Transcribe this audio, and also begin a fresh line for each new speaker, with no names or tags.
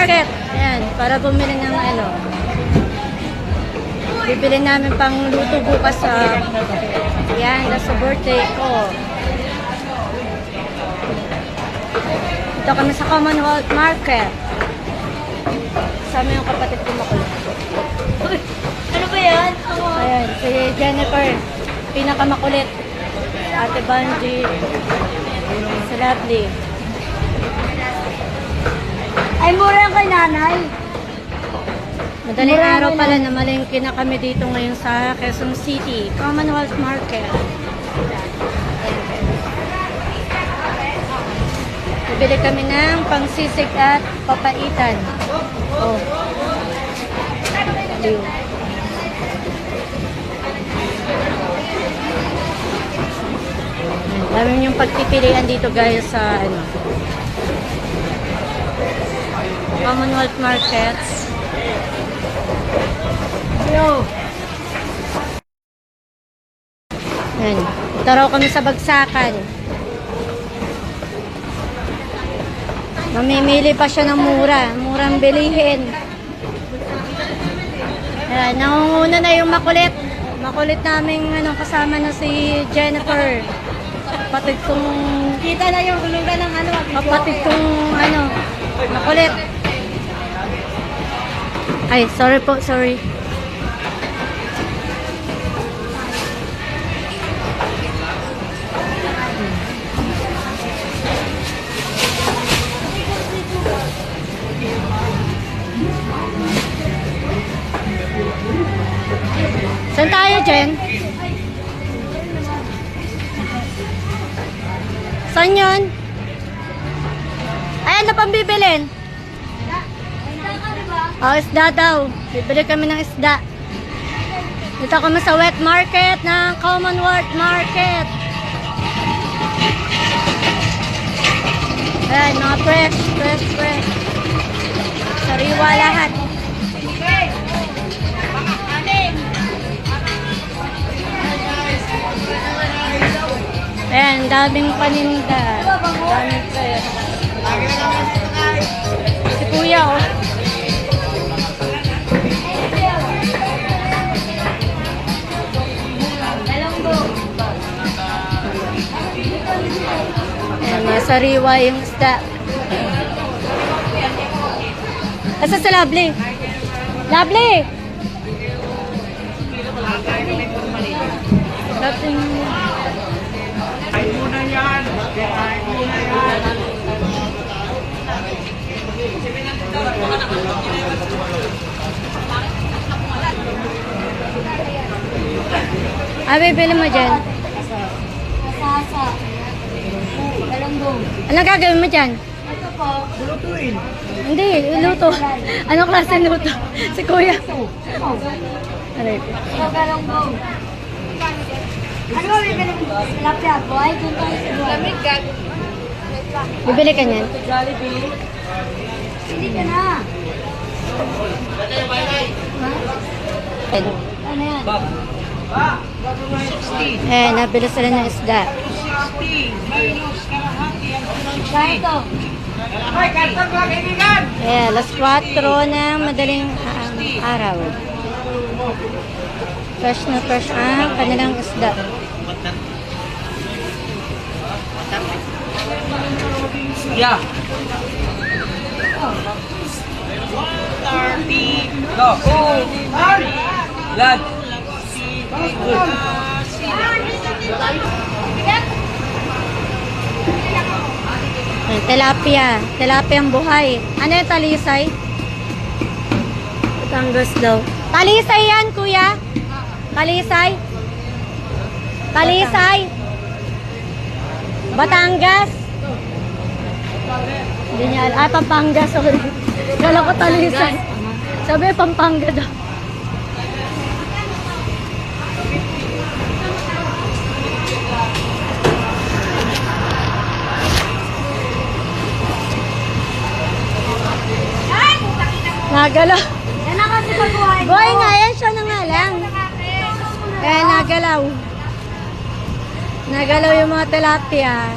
Market. Ayan, para bumili ng ano. Bibili namin pang luto bukas sa sa birthday ko. Dito kami sa Commonwealth Market. Kasama yung kapatid ko makulit.
Ano ba yan?
Ayan, si Jennifer. Pinakamakulit. Ate Bungie. Si Lovely.
Ay, mura kay nanay.
Madaling araw pala na malengke na kami dito ngayon sa Quezon City, Commonwealth Market. Bibili kami ng pangsisig at papaitan. Oh. Ayun. Dami yung pagpipilian dito guys sa ano, Commonwealth Markets. Ayan. Ito raw kami sa bagsakan. Mamimili pa siya ng mura. Murang bilihin. Ayan. Nangunguna na yung makulit. Makulit naming ano, kasama na si Jennifer. Kapatid kong...
Kita na yung hulugan ng ano.
Kapatid kong ano, makulit. Ay, sorry po, sorry. Saan tayo, Jen? Saan yun? Ay, ano pang bibilin? Oh, isda daw. Bibili kami ng isda. Dito kami sa wet market ng Commonwealth Market. Ayan, mga fresh. Sariwa lahat. Ayan, daming paninda. Daming fresh. Si Kuya, oh. Ayan, sariwa yung isda. Asa si Lovely? Lovely! Lovely.
Ay muna yan. Ay muna yan.
Bibili mo dyan?
Sasa. Galunggong.
Anong gagawin mo dyan?
Ito po.
Lutuin.
Hindi, luto. Anong klase luto? Si Kuya. Ano ito?
Ito galunggong. Ano ba bibili mo? Tilapia po. Ay, doon tayo sa buwan.
Bibili ka niyan?
Hindi ka na. Ano yan?
Eh, nabili sila ng isda.
Kaya ito.
Ay, kartag lang kaibigan.
Eh, alas 4 ng madaling araw. Fresh na fresh ang kanilang isda.
Yeah. 130. Go. Lad.
Tilapia. Tilapia ang buhay. Ano yung talisay? Batangas daw. Talisay yan, kuya? Talisay? Talisay? Batangas? Hindi niya alam. Pampanga, sorry. Kala ko talisay. Sabi, Pampanga daw. Nagalaw.
Yan na kasi pagbuhay ko.
Boy nga, yan siya na nga lang. Kaya nagalaw. Nagalaw yung mga tilapia.